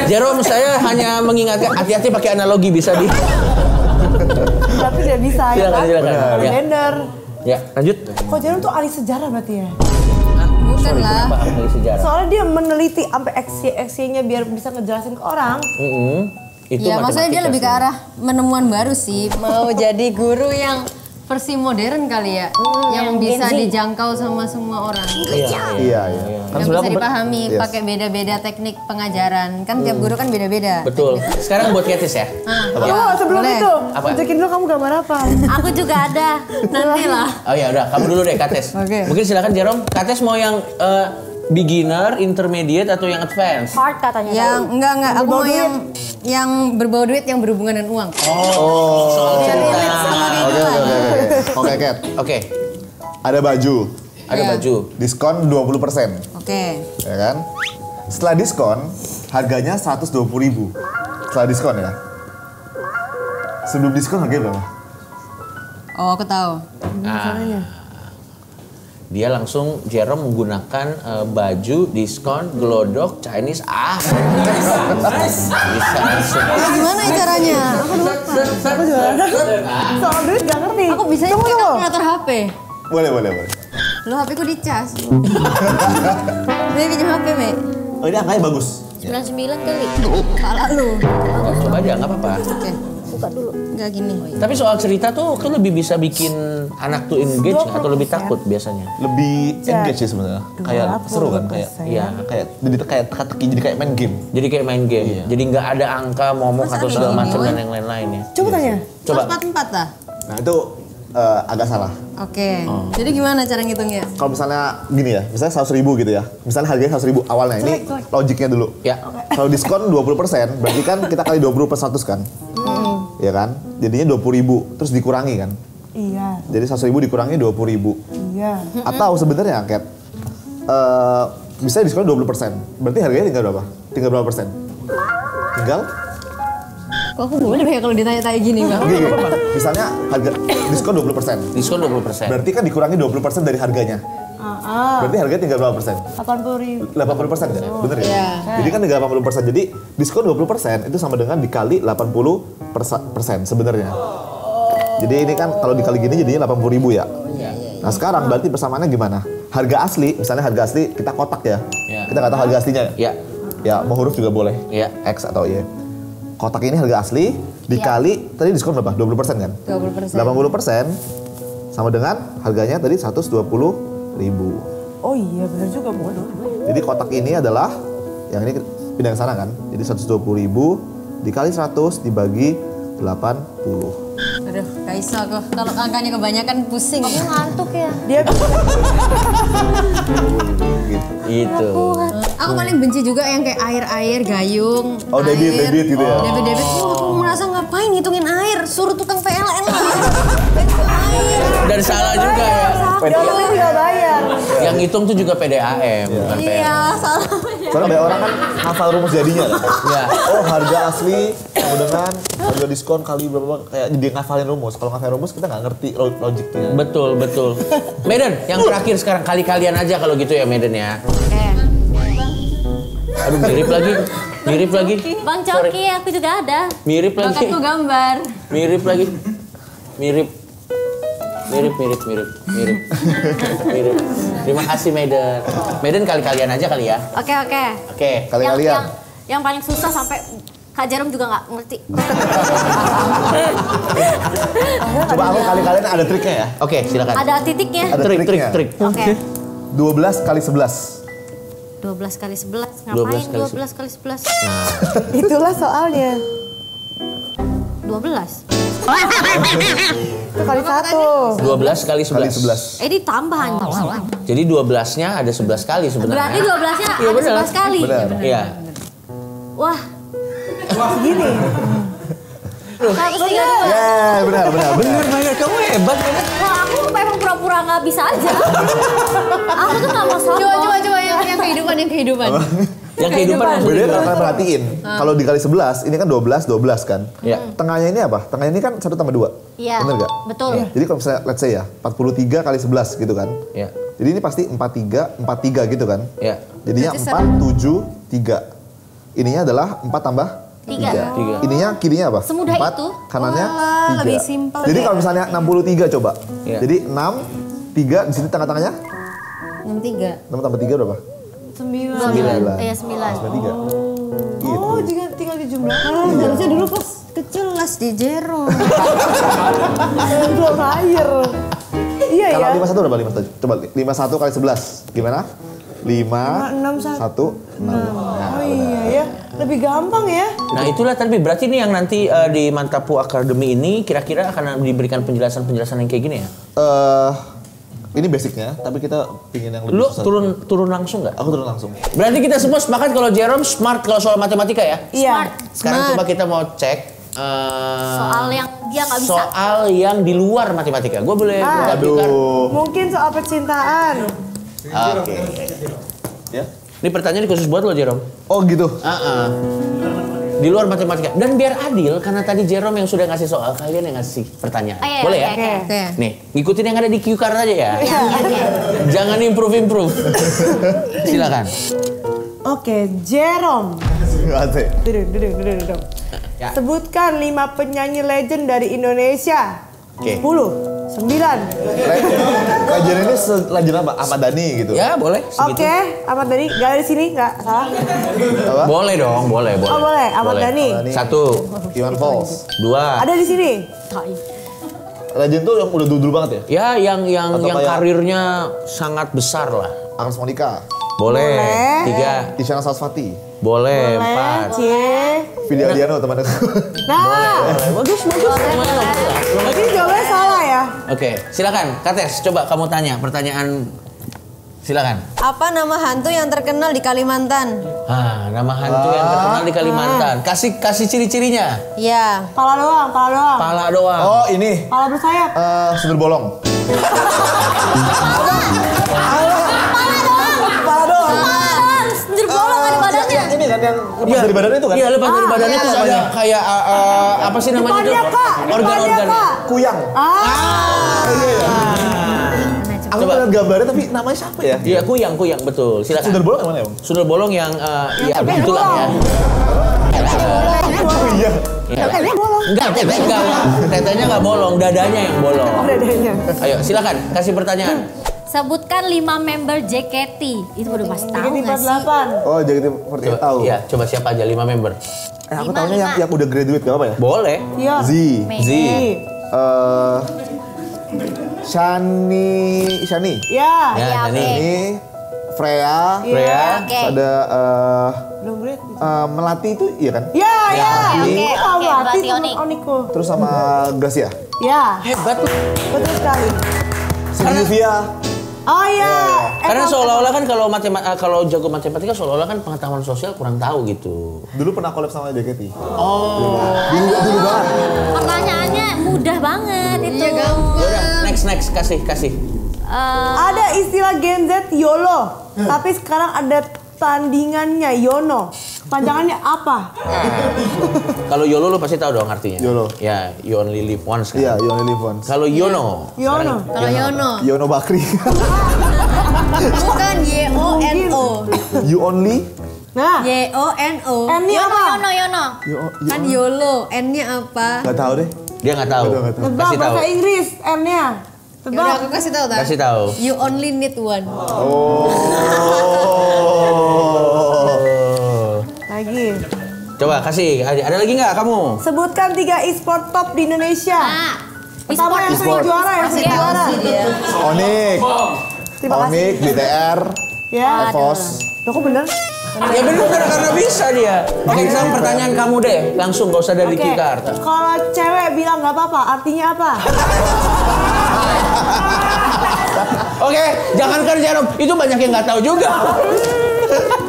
Jerome, saya hanya mengingatkan hati-hati pakai analogi bisa di. Tapi tidak bisa ya Silakan, kan? silakan. Ada Ya. blender. Ya, lanjut. Kok Jerome tuh ahli sejarah berarti ya? Bukan lah. Paham dari sejarah. Soalnya dia meneliti sampai X-nya biar bisa ngejelasin ke orang. Itu Ya maksudnya dia matematika lebih ke sih. arah penemuan baru sih. Mau jadi guru yang versi modern kali ya. Yang bisa Gen Z. dijangkau sama semua orang. Iya. Kan Yang sebenarnya bisa aku dipahami Yes. pakai beda-beda teknik pengajaran. Kan tiap guru kan beda-beda. Betul. Sekarang buat Ketis ya. Oh, sebelum Boleh. itu, Apa? tunjukin dulu kamu gambar apa. Aku juga ada. Nanti lah. Oh ya udah, kamu dulu deh Kates. Oke. Mungkin silakan Jerome. Kates mau yang beginner, intermediate atau yang advance? Hard katanya. Yang enggak aku mau yang berbau duit yang berhubungan dengan uang. Oh, soal Yang cerita. relate sama kehidupan. Oke, Kat. Oke, Ada baju. ada Ya. baju. Diskon 20%. Oke. Ya kan? Setelah diskon, harganya 120.000. Setelah diskon ya. Sebelum diskon harganya berapa? Oh, aku tahu. Dia langsung Jerome menggunakan baju diskon glodok Chinese. Bisa langsung. Gimana ya caranya? Soal duit gak ngerti. Aku bisa Tunggu, pakai tunggu. kalkulator HP. Boleh. Lo HP ku dicas. Dia pinjam HP, Me. Oh ini angkanya bagus. 99 kali. Kepala lu. Coba aja, nggak apa-apa. Oke. Buka dulu. Enggak gini. Tapi soal cerita tuh lebih bisa bikin anak tuh engage nggak? Atau lebih takut biasanya? Lebih engage sih sebenarnya. Kayak seru kan kayak. 20%. Iya. Kayak jadi kayak teka-teki, jadi kayak main game. Jadi kayak main game. Iya. Jadi nggak ada angka, momok Masa atau ada segala gini, macam Wan? dan yang lain-lain ya. Coba tanya. Coba. 144 lah. Nah itu agak salah. Oke. Jadi gimana cara ngitungnya? Kalau misalnya gini ya, misalnya 100.000 gitu ya. Misalnya harganya 100.000 awalnya. Ini Jelek. logiknya dulu. Ya. Kalau diskon 20%, berarti kan kita kali 20 per 100 kan? Iya kan? Jadinya 20.000, terus dikurangi kan? Iya, Jadi 100.000 dikurangi 20.000. iya. Atau sebenarnya Kat, bisa diskon 20%. Berarti harganya tinggal berapa? Tinggal berapa persen? Tinggal? Kok aku boleh ya kalau ditanya-tanya gini, Bang? Oke. Misalnya harga diskon 20%. Diskon 20%. Berarti kan dikurangi 20% dari harganya. Berarti harganya tinggal berapa persen? 80.000. 80% kan? Bener ya? Iya. Jadi kan tinggal 80%. Jadi diskon 20% itu sama dengan dikali 80% sebenarnya. Jadi ini kan kalau dikali gini jadinya 80.000 ya. Nah sekarang berarti persamaannya gimana? Harga asli, misalnya harga asli kita kotak ya. Ya. Kita nggak tahu harga aslinya. Ya. Ya mau huruf juga boleh. Ya. X atau Y. Kotak ini harga asli dikali tadi diskon berapa? 20% kan? 20%. 80% sama dengan harganya tadi 120.000. Oh iya, benar juga, bodoh. Jadi kotak ini adalah yang ini pindah ke sana kan. Jadi 120.000 dikali 100 dibagi 80. Aduh, gak bisa kok. Kalau angkanya kebanyakan pusing. Aku ngantuk ya. Dia Itu. Aku paling benci juga yang kayak air-air, gayung. Oh, debit gitu ya. Debit. Aku merasa ngapain ngitungin air? Suruh tukang PLN lah. Itu air. Dan salah juga ya. dia nggak bayar. Yang hitung tuh juga PDAM, bukan PLN. Iya, salah. Soalnya banyak orang kan hafal rumus jadinya kan. Ya. Oh harga asli dengan harga diskon kali berapa, kayak jadi ngafalin rumus. Kalau ngafalin rumus kita nggak ngerti logiknya. Betul. Maiden, yang terakhir sekarang kali-kalian aja kalau gitu ya Maiden ya. Oke. Aduh mirip lagi. Bang Coki, aku juga ada. Mirip lagi. Bakatku gambar. Mirip lagi. Mirip. Terima kasih Maiden. Maiden kali-kalian aja kali ya. Oke. Kali-kalian. Yang paling susah sampai Kak Jerome juga nggak ngerti. Coba aku kali-kalian ada triknya ya. Oke, silakan. Ada titiknya. Ada trik. Oke. 12 kali 11. 12 kali 11. Ngapain 12 kali 11? Nah. Itulah soalnya. 12. Itu kali 1. 12 kali 11. Ditambah anjir. Jadi 12-nya ada 11 kali sebenarnya. Berarti 12-nya ada 11 kali. Benar. Iya. Wah. Gini. 132. Ya, benar. Kamu hebat banget. Wah, aku memang pura-pura nggak bisa aja. Aku tuh nggak mau sombong. Coba yang kehidupan. Yang kehidupan Beda kalau kalian perhatiin, kalau dikali 11, ini kan 12 kan. Iya. Tengahnya ini apa? Tengahnya ini kan 1 tambah 2. Iya. Bener nggak? Betul. Jadi kalau misalnya let's say ya, 43 kali 11 gitu kan. Iya. Jadi ini pasti 43 gitu kan. Iya. Jadinya 4, 7, 3. Ininya adalah 4 tambah 3. Ininya kirinya apa? Semudah 4, itu. kanannya 3. Lebih simpel. Jadi kalau misalnya 63 coba. Iya. Jadi 6, 3, di sini tengah-tengahnya 63. 6 tambah 3 berapa? 9. Iya 9. 93. Gitu. Oh, tinggal dijumlahkan. Harusnya dulu pas kecil les di Jerome. Belum air. Iya ya. Kalau 51 berapa 51? Coba 51 kali 11. Gimana? 5, 1, 6. Oh iya ya. Lebih gampang ya. Nah itulah tapi berarti ini yang nanti di Mantapu Academy ini kira-kira akan diberikan penjelasan yang kayak gini ya? Ini basicnya, tapi kita pingin yang lebih Lu susah. turun langsung nggak? Aku turun langsung. Berarti kita semua sepakat kalau Jerome smart kalau soal matematika ya? Iya. Sekarang coba kita mau cek Soal yang dia nggak bisa. soal yang di luar matematika. Gue boleh buka Twitter? Mungkin soal percintaan. Oke. Ya? Ini pertanyaan khusus buat lo Jerome. Oh gitu. Di luar matematika. Dan biar adil, karena tadi Jerome yang sudah ngasih soal, kalian yang ngasih pertanyaan. Iya, Boleh ya? oke. Nih, ngikutin yang ada di cue card aja ya. Jangan improve. Silakan. Oke, Jerome. Asik. Duduk. Ya. Sebutkan 5 penyanyi legend dari Indonesia. Oke. 10, 9. Legend ini legend apa? Ahmad Dhani gitu. Ya, boleh. Segitu. Oke, Ahmad Dhani. Gak ada di sini, nggak salah. Apa? Boleh dong, boleh. Oh boleh, Ahmad Dhani. 1, Iwan Fals. 2. Ada di sini. Legend tuh yang udah dulu banget ya? Ya, yang Atau kayak- karirnya sangat besar lah. Agnes Monica. Boleh. 3. Isyana Sarasvati. Boleh. 4. Video Adiano teman aku. Nah, Bagus. berarti jawabannya salah ya. Oke, silakan. Kates, coba kamu tanya pertanyaan. Silakan. Apa nama hantu yang terkenal di Kalimantan? Nama hantu yang terkenal di Kalimantan. Kasih ciri-cirinya. Ya. Pala doang. Pala doang. Oh ini. Pala bersayap. Sundel bolong. Sendiri bolong ada badannya. Ini kan yang lepas dari badannya itu kan? Iya, lepas dari badannya terus ada kayak apa sih namanya itu? Depannya, Kak. Organ-organ. Kuyang. Aku Coba. ngeliat gambarnya tapi namanya siapa ya? Iya, kuyang betul. Silakan. Sundel bolong yang mana ya Bang? Sundel bolong yang ya begitulah ya. Kuyang. Iya. Enggak. Tetenya enggak bolong, dadanya yang bolong. Dadanya. Ayo, silakan kasih pertanyaan. Sebutkan 5 member JKT. Itu udah pasti tahu nggak sih? 48. Oh JKT48 tahu. Iya, coba siapa aja 5 member. Aku tahunya yang udah graduate gak apa ya? Boleh. Iya. Z. Shani. Ya. Ya, Dani. Ini Freya. Oke. Ada Belum great. Melati itu iya kan? Ya. Oke, Tahu oke, Melati berarti teman Onik. Oniko. Terus sama Gracia. Ya. Hebat tuh. Betul sekali. Sylvia. Oh iya. Karena seolah-olah kan kalau jago matematika seolah-olah kan pengetahuan sosial kurang tahu gitu. Dulu pernah collab sama JKT. Oh. Dulu banget. Pertanyaannya mudah banget itu. Iya, gampang. Yaudah, next kasih. Ada istilah Gen Z YOLO, tapi sekarang ada tandingannya YONO. Panjangannya apa? Kalau YOLO lu pasti tahu dong artinya. YOLO. Ya, you only live once kan. Iya, you only live once. Kalau Yono. Yono. Kalau Yono. Yono Bakri. Bukan YONO. You only. Nah, YONO. N-nya apa? Yono. Kan YOLO, N-nya apa? Gak tahu deh. Dia nggak tahu. Tebak Kasih tahu. bahasa Inggris N-nya. Yaudah Tebak. aku kasih tahu tak? Kasih tahu. You only need one. Oh. Lagi. Coba kasih. Ada lagi nggak kamu? Sebutkan 3 e-sport top di Indonesia. Pertama yang sering E-sport. juara, yang sering juara. Onik. Terima kasih. Onik, BTR, Ya. EVOS. Loh, kok bener? Ya bener karena bisa dia. Oke, sekarang pertanyaan kamu deh. Langsung gak usah dari Oke. Kikar. Kalau cewek bilang nggak apa-apa, artinya apa? Oke, jangankan Jerome. Itu banyak yang nggak tahu juga.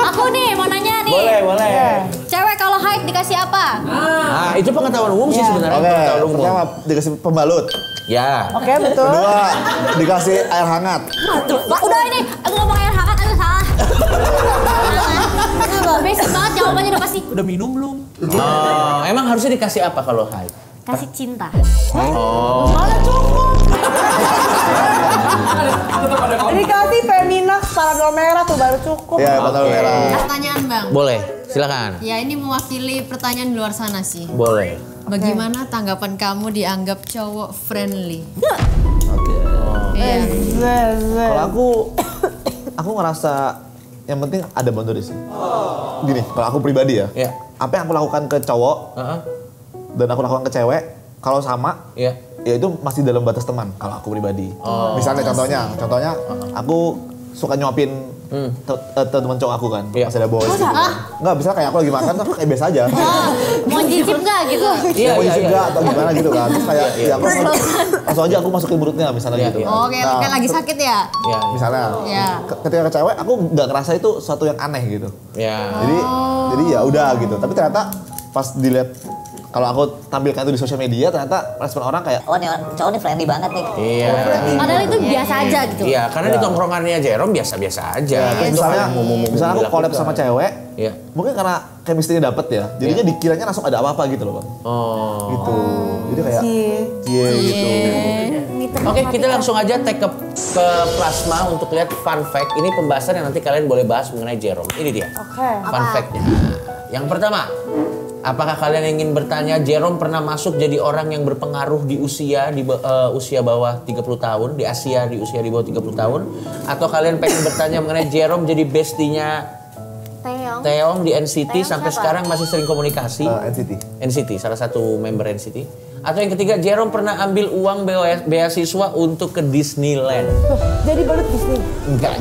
Aku nih mau nanya nih. Boleh. Cewek kalau haid dikasih apa? Nah, itu pengetahuan umum sih sebenarnya. Oke, Pengetahuan umum. pertama dikasih pembalut. Ya. Oke, betul. Kedua, dikasih air hangat. Udah ini, aku ngomong air hangat aja salah. Basic banget jawabannya udah pasti. Udah minum belum? Oh, emang harusnya dikasih apa kalau haid? Kasih cinta. Oh. Mana cukup? Dikasih Feminax panadol merah tuh baru cukup. Ya, panadol merah. Pertanyaan Bang. Boleh, silakan. Ya ini mewakili pertanyaan di luar sana sih. Boleh. Bagaimana tanggapan kamu dianggap cowok friendly? Iya. Kalau aku ngerasa yang penting ada boundaries sih. Gini, kalau aku pribadi ya, Iya. apa yang aku lakukan ke cowok dan aku lakukan ke cewek, kalau sama, Iya. ya itu masih dalam batas teman. Kalau aku pribadi. Misalnya contohnya, aku suka nyuapin teman cowok aku kan, Iya. masih ada boys. Gitu. Nggak, bisa kayak aku lagi makan, tapi kayak biasa aja. Mau cicip nggak gitu? Iya, Mau iya, isi iya. nggak atau gimana gitu kan. Terus kayak, ya aku langsung aja aku masukin mulutnya misalnya Iya, gitu. iya. kan. Oh, kayak lagi sakit ya? Ya. Misalnya, Iya. ketika ke cewek aku nggak ngerasa itu suatu yang aneh gitu. Ya. Jadi ya udah gitu. Tapi ternyata pas dilihat kalau aku tampilkan itu di sosial media, ternyata respon orang kayak, Oh nih cowok nih friendly banget nih. Iya. Padahal itu biasa aja gitu. Iya, karena di tongkrongannya Jerome biasa-biasa aja. terus Itu misalnya, hal yang umum misalnya aku collab dilakukan. sama cewek, Iya. mungkin karena chemistry-nya dapet ya, jadinya dikiranya langsung ada apa-apa gitu loh Bang. Oh. Gitu. Jadi kayak, Cie. gitu. Oke, kita langsung aja take ke plasma untuk lihat fun fact. Ini pembahasan yang nanti kalian boleh bahas mengenai Jerome. Ini dia. Oke. Fun fact-nya. Yang pertama, apakah kalian ingin bertanya Jerome pernah masuk jadi orang yang berpengaruh di usia usia bawah 30 tahun, di Asia di usia di bawah 30 tahun, atau kalian pengen bertanya mengenai Jerome jadi bestinya Taeyong di NCT Taeyong sampai siapa? sekarang masih sering komunikasi? NCT, salah satu member NCT. Atau yang ketiga, Jerome pernah ambil uang beasiswa untuk ke Disneyland. Jadi balut Disney. Enggak.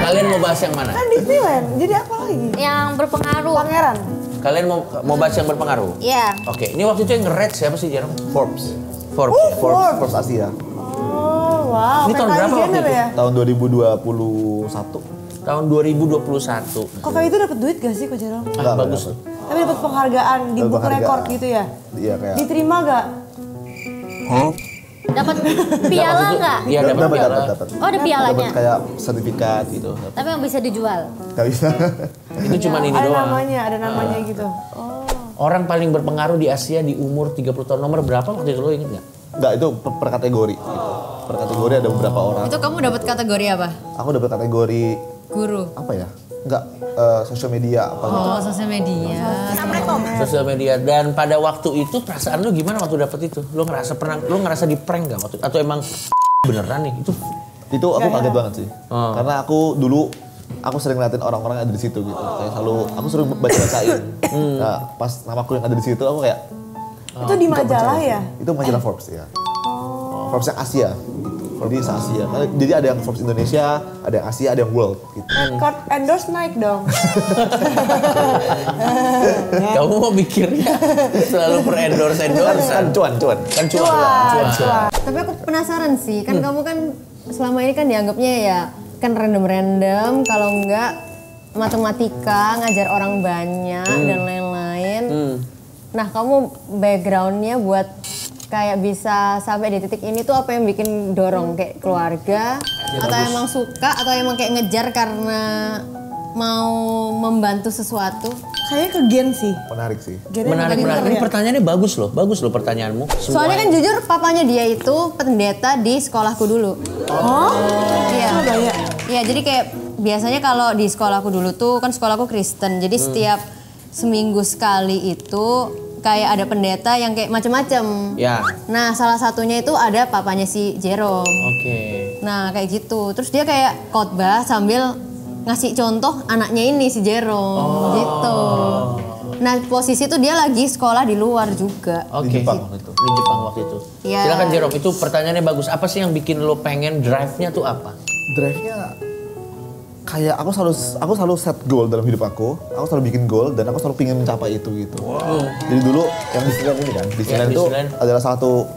Kalian mau bahas yang mana? Kan Disneyland. Jadi apa lagi? Yang berpengaruh. Pangeran. Kalian mau bahas yang berpengaruh? Iya. Oke, ini waktu itu yang nge-rate siapa sih Jerome? Forbes. Forbes. ya? Forbes Asia. Oh, wow. Ini tahun Kylie berapa waktu Jenner itu? ya? Tahun 2021. Tahun 2021. Kok kayak itu dapat duit gak sih Kok Jerome? Ah, bagus tuh. Tapi dapat penghargaan di Dapat buku penghargaan. rekor gitu ya? Iya kayak. Diterima gak? Dapat piala nggak? Iya, dapat piala. Dapat. Oh, ada pialanya. Dapat kayak sertifikat gitu. Tapi yang bisa dijual. Gak bisa. Itu cuma ini Ada doang. namanya, ada namanya gitu. Oh. Orang paling berpengaruh di Asia di umur 30 tahun nomor berapa waktu itu lo inget nggak? Enggak, itu per kategori gitu. Per kategori ada beberapa orang. Itu kamu dapat kategori apa? Aku dapat kategori Guru. apa ya? Enggak, sosial media apa gitu. Oh, sosial media. Sosial media. Dan pada waktu itu perasaan lu gimana waktu dapet itu? Lu ngerasa di prank gak waktu itu? Atau emang beneran nih itu? Itu aku kaget banget sih. Oh. Karena aku dulu sering ngeliatin orang-orang yang ada di situ gitu. Kayak selalu aku sering baca-bacain. Nah, pas namaku yang ada di situ aku kayak Itu di majalah ya? itu majalah Forbes ya. Forbes yang Asia gitu. Jadi se-Asia. Jadi ada yang Forbes Indonesia, ada yang Asia, ada yang World gitu. Card endorse naik dong. Kamu mau mikirnya selalu per endorse. Kan cuan. Kan cuan. Tapi aku penasaran sih, kan kamu kan selama ini kan dianggapnya ya kan random-random, kalau enggak matematika, ngajar orang banyak dan lain-lain. Nah, kamu backgroundnya buat kayak bisa sampai di titik ini tuh apa yang bikin dorong? Kayak keluarga? Atau emang suka? Atau emang kayak ngejar karena mau membantu sesuatu? Kayaknya ke gen sih. Menarik sih. Menarik. Ini pertanyaannya bagus loh pertanyaanmu. Soalnya kan jujur papanya dia itu pendeta di sekolahku dulu. Oh? Iya. Surabaya. Iya, jadi kayak biasanya kalau di sekolahku dulu tuh kan sekolahku Kristen. Jadi setiap seminggu sekali itu kayak ada pendeta yang kayak macem-macem. Ya. Nah, salah satunya itu ada papanya si Jerome. Oke. Nah, kayak gitu. Terus dia kayak khotbah sambil ngasih contoh anaknya ini si Jerome gitu. Nah, posisi itu dia lagi sekolah di luar juga. Oke. Di Jepang waktu itu. Ya. Silakan Jerome, itu pertanyaannya bagus. Apa sih yang bikin lo pengen drive-nya tuh apa? Drive-nya kayak aku selalu set goal dalam hidup aku selalu bikin goal dan aku selalu pengen mencapai itu gitu. Jadi dulu yang Disneyland ini kan, Disneyland itu adalah satu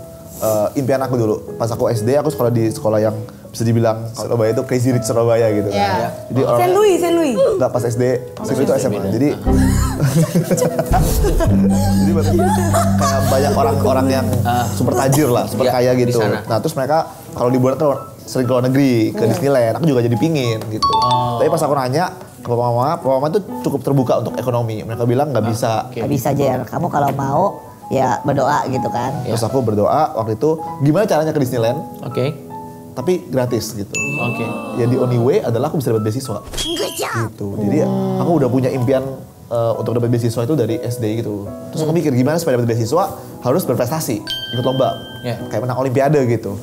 impian aku dulu. Pas aku SD aku sekolah di sekolah yang bisa dibilang Surabaya itu Crazy Rich Surabaya gitu kan. Yeah. Jadi orang Saint Louis. Enggak, pas SD, SMP itu SMA. Jadi jadi kayak banyak orang-orang yang super tajir lah, super kaya gitu. Nah, terus mereka kalau liburan tuh sering ke luar negeri, ke Disneyland. Aku juga jadi pingin gitu. Tapi pas aku nanya ke papa mama tuh cukup terbuka untuk ekonomi. Mereka bilang nggak bisa. Nggak bisa, Jer. Kamu kalau mau ya berdoa gitu kan. Terus aku berdoa waktu itu, gimana caranya ke Disneyland? Oke. Tapi gratis gitu. Oke. Ya the only way adalah aku bisa dapat beasiswa. Gitu. Jadi aku udah punya impian untuk dapat beasiswa itu dari SD gitu. Terus aku mikir gimana supaya dapat beasiswa harus berprestasi, ikut lomba. Kayak menang olimpiade gitu.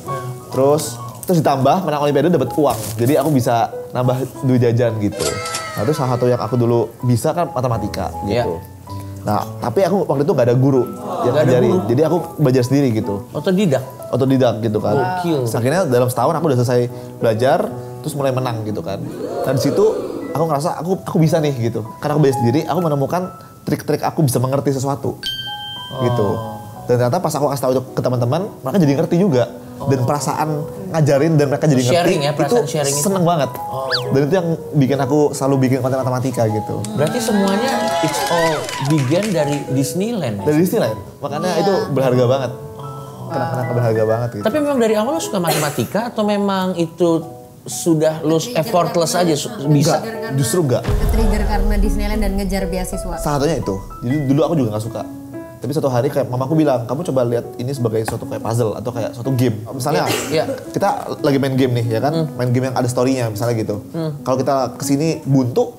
Terus ditambah menang olimpiade dapat uang. Jadi aku bisa nambah duit jajan gitu. Nah, itu salah satu yang aku dulu bisa kan matematika gitu. Nah, tapi aku waktu itu gak ada guru yang ngajarin. Jadi aku belajar sendiri gitu. Otodidak gitu kan. Akhirnya dalam setahun aku udah selesai belajar, terus mulai menang gitu kan. Dan di situ aku ngerasa aku bisa nih gitu. Karena aku belajar sendiri, aku menemukan trik-trik aku bisa mengerti sesuatu. Gitu. Dan ternyata pas aku kasih tahu itu ke teman-teman, mereka jadi ngerti juga. Dan perasaan ngajarin dan mereka jadi ngerti, itu seneng banget. Dan itu yang bikin aku selalu bikin konten matematika gitu. Berarti semuanya it's all begin dari Disneyland. Dari Disneyland, makanya itu berharga banget. Kenapa berharga banget gitu. Tapi memang dari awal lo suka matematika atau memang itu sudah lo effortless aja bisa? Justru enggak. Trigger karena Disneyland dan ngejar beasiswa. Salah satunya itu. Jadi dulu aku juga gak suka. Tapi suatu hari kayak mamaku bilang, kamu coba lihat ini sebagai suatu kayak puzzle atau kayak suatu game. Misalnya kita lagi main game nih ya kan, main game yang ada story-nya misalnya gitu. Kalau kita kesini buntu,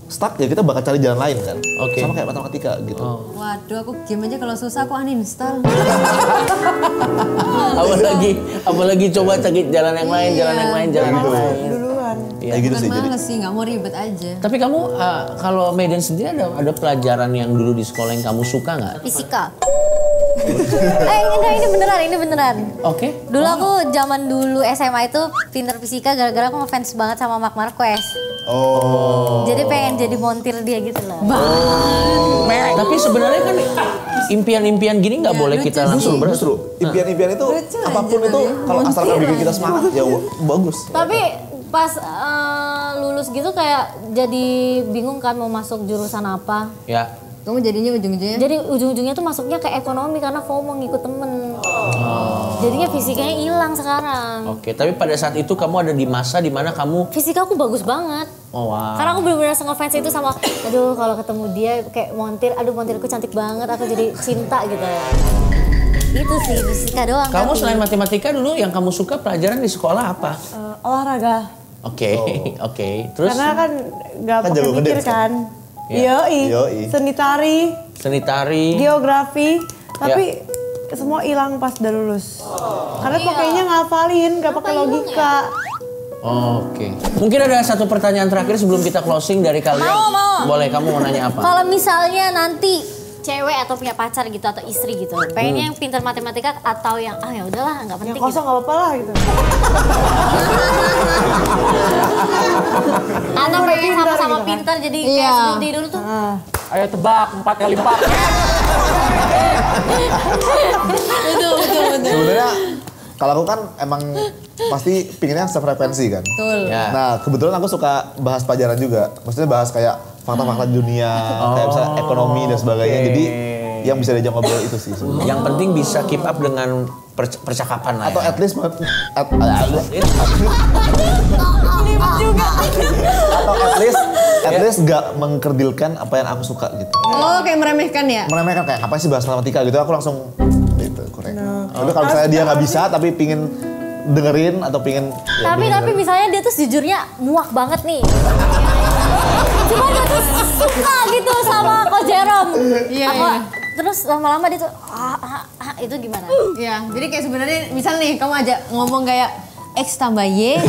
stuck ya kita bakal cari jalan lain kan. Sama kayak matematika gitu. Waduh, aku game aja kalau susah aku uninstall. apalagi coba cari jalan yang lain, jalan yang lain. Duluan. Ya gitu sih. Males sih, nggak mau ribet aja. Tapi kamu kalau Medan sendiri ada pelajaran yang dulu di sekolah yang kamu suka nggak? Fisika. Enggak, ini beneran. Oke. Dulu aku zaman dulu SMA itu pinter fisika gara-gara aku ngefans banget sama Marc Marquez. Jadi pengen jadi montir dia gitu loh. Tapi sebenarnya kan impian-impian gini nggak boleh kita langsung Justru impian-impian itu apapun itu kalau asalkan bikin kita semangat ya bagus. Tapi pas lulus gitu kayak jadi bingung kan mau masuk jurusan apa. Ya. Kamu jadinya ujung-ujungnya? Jadi ujung-ujungnya tuh masuknya ke ekonomi karena FOMO ngikut temen. Jadinya fisikanya hilang sekarang. Oke, tapi pada saat itu kamu ada di masa dimana kamu... Fisika aku bagus banget. Wow. Karena aku bener-bener ngefans itu sama, aduh kalau ketemu dia kayak montir, aduh montirku cantik banget, aku jadi cinta gitu. Itu sih fisika doang. Kamu selain matematika dulu yang kamu suka pelajaran di sekolah apa? Olahraga. Oke. Terus? Karena kan nggak pakai mikir kan. Yoi. Seni tari, geografi, tapi semua hilang pas udah lulus. Karena pakainya ngafalin, nggak pakai logika. Oke. Mungkin ada satu pertanyaan terakhir sebelum kita closing dari kalian. Mau. Boleh, kamu mau nanya apa? Kalau misalnya nanti cewek atau punya pacar gitu atau istri gitu, pengennya yang pintar matematika atau yang ya udahlah nggak penting. Yang kosong nggak apa-apa lah gitu. Atau pengen sama-sama pintar jadi kayak seperti dulu tuh. Ayo tebak 4 kali 4. Betul. Sebenarnya kalau aku kan emang pasti pinginnya sefrekuensi kan. Betul. Nah kebetulan aku suka bahas pelajaran juga. Maksudnya bahas kayak fakta-fakta dunia, kayak misalnya ekonomi dan sebagainya. Jadi yang bisa diajak ngobrol itu sih sebenarnya. Yang penting bisa keep up dengan percakapan lah. Atau at least at least gak mengkerdilkan apa yang aku suka gitu. Oh, kayak meremehkan ya? Meremehkan kayak apa sih bahas matematika gitu, aku langsung gitu, korek. Tapi kalau misalnya dia nggak bisa tapi pingin dengerin atau pingin tapi misalnya dia tuh sejujurnya muak banget nih. Cuma dia tuh suka gitu sama Ko Jerome. Iya. Terus lama-lama dia tuh itu gimana? Iya, jadi kayak sebenarnya misal nih kamu aja ngomong kayak X tambah Y.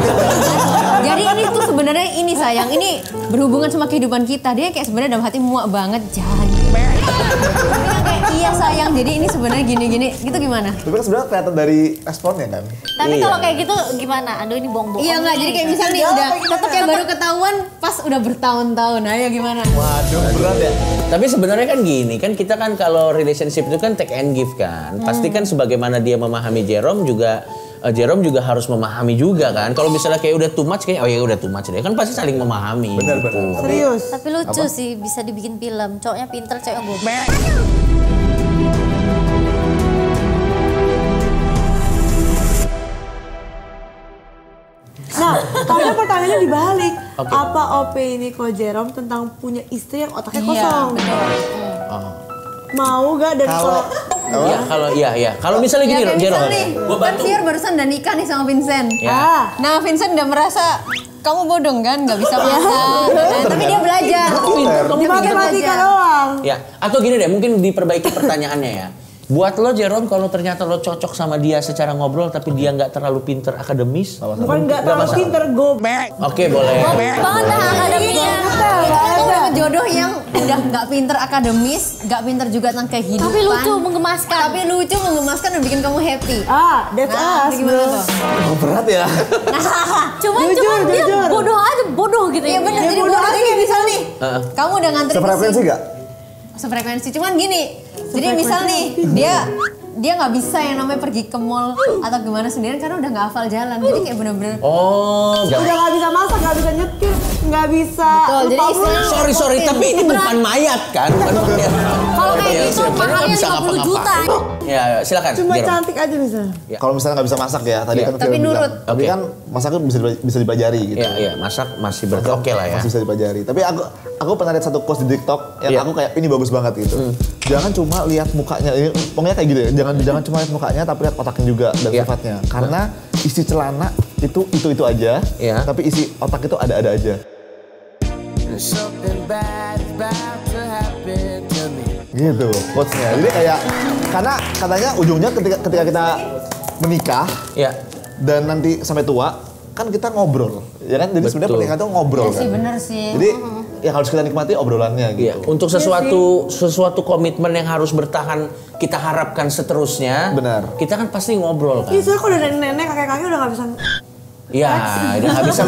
Jadi ini tuh sebenarnya ini sayang, ini berhubungan sama kehidupan kita. Dia kayak sebenarnya dalam hati muak banget, jangan. Dia kayak iya sayang, jadi ini sebenarnya gini-gini. Gitu gimana? Tapi kan sebenarnya kelihatan dari responnya kan. Tapi kalau kayak gitu gimana? Aduh ini bohong-bohong. Iya enggak, jadi kayak misal nih udah tetap kayak baru ketahuan pas udah bertahun-tahun. Ayo gimana? Waduh, berat ya. Tapi sebenarnya kan gini, kan kita kan kalau relationship itu kan take and give kan. Pasti kan sebagaimana dia memahami Jerome juga Jerome juga harus memahami juga kan. Kalau misalnya kayak udah too much, kayak oh ya udah too much deh. Kan pasti saling memahami. Benar. Serius. Tapi lucu sih, bisa dibikin film. Cowoknya pinter, ceweknya goblok. Nah, tapi pertanyaannya dibalik. Apa OP ini Ko Jerome tentang punya istri yang otaknya kosong? Mau gak dari Kalau misalnya gini ya, Jerome, gue bantu. Kan barusan udah nikah nih sama Vincent. Ya. Nah Vincent udah merasa kamu bodong kan, nggak bisa masak. Tapi dia belajar. Di matematika doang. Ya, atau gini deh, mungkin diperbaiki pertanyaannya ya. Buat lo Jerome, kalau ternyata lo cocok sama dia secara ngobrol tapi dia nggak terlalu pinter akademis, bukan nggak terlalu pinter, goblok. Oke, boleh. Banget akademiknya. Kamu dapat jodoh yang udah nggak pinter akademis, nggak pinter juga tentang kehidupan. Tapi lucu, menggemaskan. Tapi lucu, menggemaskan dan bikin kamu happy. That's us, gimana tuh? Berat ya. Cuma dia bodoh gitu ya. Iya bener, jadi bodoh aja kayak misal nih. Kamu udah nganterin Sefrekuensi gak? Sefrekuensi, cuman gini. Jadi misal nih, dia nggak bisa yang namanya pergi ke mall atau gimana sendirian karena udah nggak hafal jalan. Jadi kayak bener-bener udah nggak bisa masak, nggak bisa nyetir, nggak bisa. Betul, jadi istilahnya sorry, tapi ini bukan mayat kan? Kalau kayak gitu mahalnya 50 juta. Ya, silakan. Cuma cantik aja misalnya. Ya. Kalau misalnya nggak bisa masak ya, tadi kan tapi nurut. Tapi kan masaknya bisa dipelajari gitu. Iya, masak masih berarti oke lah ya. Masih bisa dipelajari. Tapi aku pernah lihat satu post di TikTok yang aku kayak ini bagus banget gitu. Jangan cuma lihat mukanya, pokoknya kayak gitu ya. Jangan cuma lihat mukanya tapi lihat otaknya juga dan sifatnya. Karena isi celana itu aja, tapi isi otak itu ada aja. Gitu quotes-nya. Jadi kayak karena katanya ujungnya ketika kita menikah dan nanti sampai tua kan kita ngobrol, ya kan? Jadi sebenarnya pernikahan itu ngobrol kan. Bener sih. Jadi yang harus kita nikmati obrolannya gitu. Untuk sesuatu komitmen yang harus bertahan kita harapkan seterusnya. Benar. Kita kan pasti ngobrol kan. Iya, soalnya kalau udah nenek-nenek, kakek-kakek udah nggak bisa. Iya, udah nggak bisa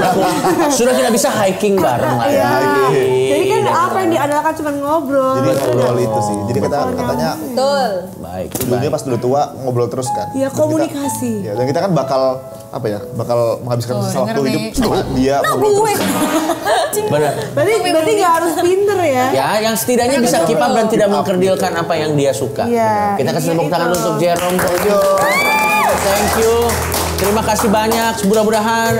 sudah tidak bisa hiking bareng lah ya. Jadi kan apa yang diandalkan cuma ngobrol. Jadi ngobrol itu sih. Jadi katanya betul. Baik. Ujungnya pas udah tua ngobrol terus kan. Iya, komunikasi. Dan kita kan bakal menghabiskan sisa waktu hidup sama dia ngobrol terus. Benar. Berarti nggak harus pinter ya. Ya, yang setidaknya bisa keep up dan tidak mengkerdilkan apa yang dia suka. Iya. Kita kasih tepuk tangan untuk Jerome. Thank you. Terima kasih banyak. Mudah-mudahan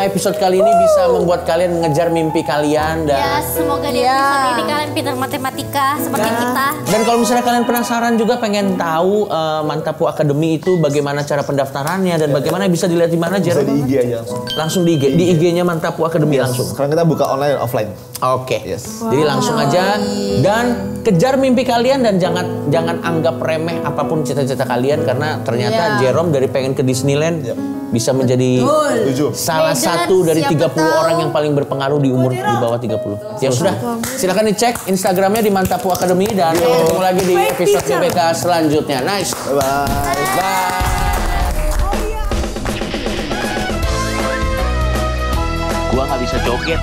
episode kali ini bisa membuat kalian mengejar mimpi kalian dan semoga di episode ini kalian pintar matematika seperti kita. Dan kalau misalnya kalian penasaran juga pengen tahu Mantapu Academy itu bagaimana cara pendaftarannya dan bagaimana bisa dilihat di mana Bisa di IG aja langsung. Langsung di IG. Di IG-nya Mantapu Academy langsung. Sekarang kita buka online dan offline. Oke. Jadi langsung aja dan kejar mimpi kalian dan jangan anggap remeh apapun cita-cita kalian karena ternyata Jerome dari pengen ke Disneyland bisa menjadi salah satu dari 30 orang yang paling berpengaruh di umur di bawah 30. Ya sudah, silakan dicek Instagramnya di Mantapu Academy dan ketemu lagi di episode BBK selanjutnya. Nice. Bye. Bye. Gua nggak bisa joget.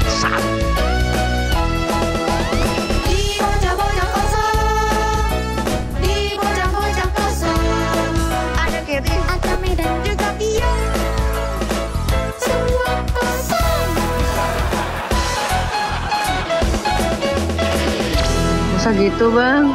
Masa gitu bang?